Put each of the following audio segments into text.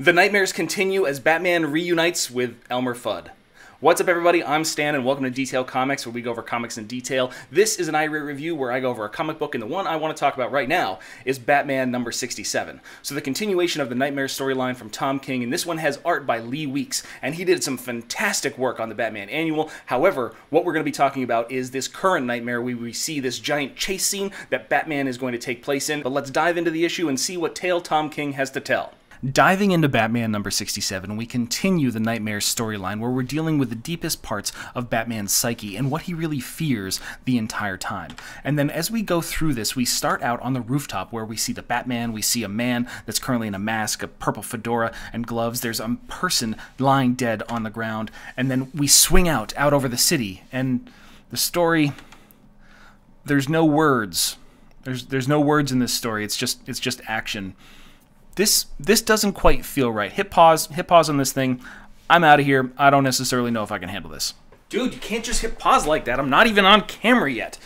The nightmares continue as Batman reunites with Elmer Fudd. What's up, everybody? I'm Stan, and welcome to Detail Comics, where we go over comics in detail. This is an irate review where I go over a comic book, and the one I want to talk about right now is Batman number 67. So the continuation of the Nightmare storyline from Tom King, and this one has art by Lee Weeks, and he did some fantastic work on the Batman Annual. However, what we're going to be talking about is this current Nightmare where we see this giant chase scene that Batman is going to take place in. But let's dive into the issue and see what tale Tom King has to tell. Diving into Batman number 67, we continue the Nightmare storyline where we're dealing with the deepest parts of Batman's psyche and what he really fears the entire time. And then as we go through this, we start out on the rooftop where we see the Batman, we see a man that's currently in a mask, a purple fedora, and gloves. There's a person lying dead on the ground, and then we swing out over the city, and the story, there's no words. There's no words in this story. It's just action. This doesn't quite feel right. Hit pause on this thing. I'm out of here. I don't necessarily know if I can handle this. Dude, you can't just hit pause like that. I'm not even on camera yet.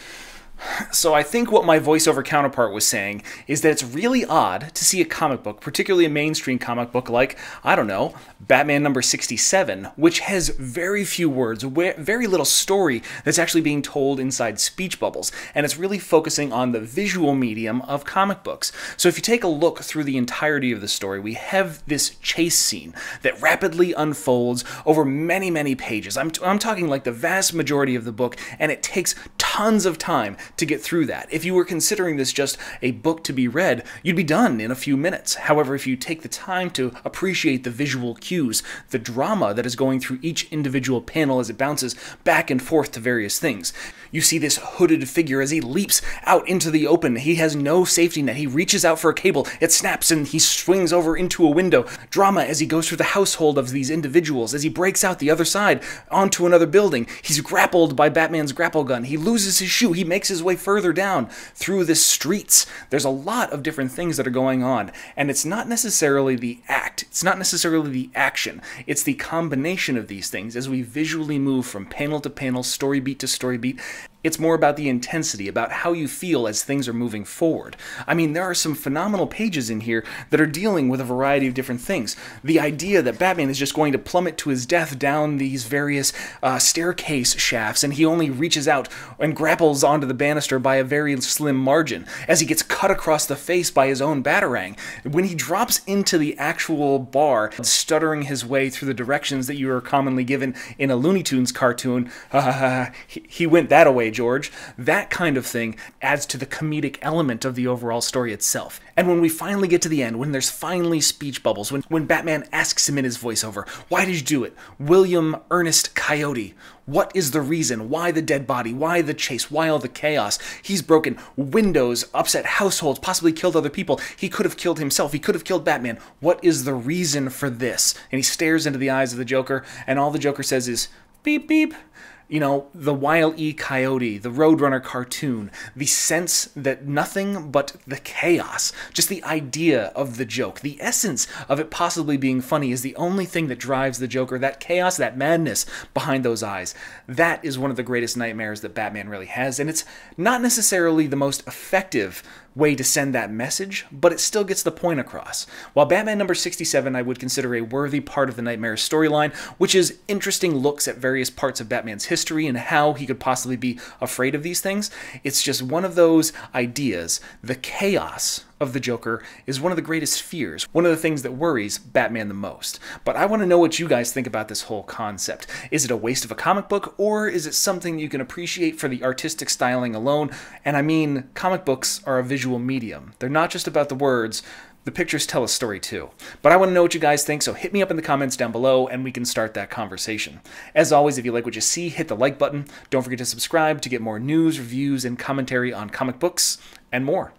So I think what my voiceover counterpart was saying is that it's really odd to see a comic book, particularly a mainstream comic book like, I don't know, Batman number 67, which has very few words, very little story that's actually being told inside speech bubbles, and it's really focusing on the visual medium of comic books. So if you take a look through the entirety of the story, we have this chase scene that rapidly unfolds over many, many pages. I'm talking like the vast majority of the book, and it takes tons of time to get through that. If you were considering this just a book to be read, you'd be done in a few minutes. However, if you take the time to appreciate the visual cues, the drama that is going through each individual panel as it bounces back and forth to various things. You see this hooded figure as he leaps out into the open. He has no safety net. He reaches out for a cable. It snaps and he swings over into a window. Drama as he goes through the household of these individuals. As he breaks out the other side onto another building. He's grappled by Batman's grapple gun. He loses his shoe. He makes his way further down through the streets. There's a lot of different things that are going on. And it's not necessarily the act. It's not necessarily the action. It's the combination of these things as we visually move from panel to panel, story beat to story beat. It's more about the intensity, about how you feel as things are moving forward. I mean, there are some phenomenal pages in here that are dealing with a variety of different things. The idea that Batman is just going to plummet to his death down these various staircase shafts, and he only reaches out and grapples onto the banister by a very slim margin, as he gets cut across the face by his own batarang. When he drops into the actual bar, stuttering his way through the directions that you are commonly given in a Looney Tunes cartoon, he went that away, George. That kind of thing adds to the comedic element of the overall story itself. And when we finally get to the end, when there's finally speech bubbles, when Batman asks him in his voiceover, "Why did you do it? William Ernest Coyote. What is the reason? Why the dead body? Why the chase? Why all the chaos? He's broken windows, upset households, possibly killed other people. He could have killed himself. He could have killed Batman. What is the reason for this?" And he stares into the eyes of the Joker, and all the Joker says is, "Beep, beep." You know, the Wile E. Coyote, the Roadrunner cartoon, the sense that nothing but the chaos, just the idea of the joke, the essence of it possibly being funny is the only thing that drives the Joker, that chaos, that madness behind those eyes. That is one of the greatest nightmares that Batman really has, and it's not necessarily the most effective way to send that message, but it still gets the point across. While Batman number 67 I would consider a worthy part of the Nightmare storyline, which is interesting looks at various parts of Batman's history and how he could possibly be afraid of these things, it's just one of those ideas. The chaos of the Joker is one of the greatest fears, one of the things that worries Batman the most. But I want to know what you guys think about this whole concept. Is it a waste of a comic book, or is it something you can appreciate for the artistic styling alone? And I mean, comic books are a visual medium. They're not just about the words. The pictures tell a story too. But I want to know what you guys think, so hit me up in the comments down below and we can start that conversation. As always, if you like what you see, hit the like button. Don't forget to subscribe to get more news, reviews, and commentary on comic books and more.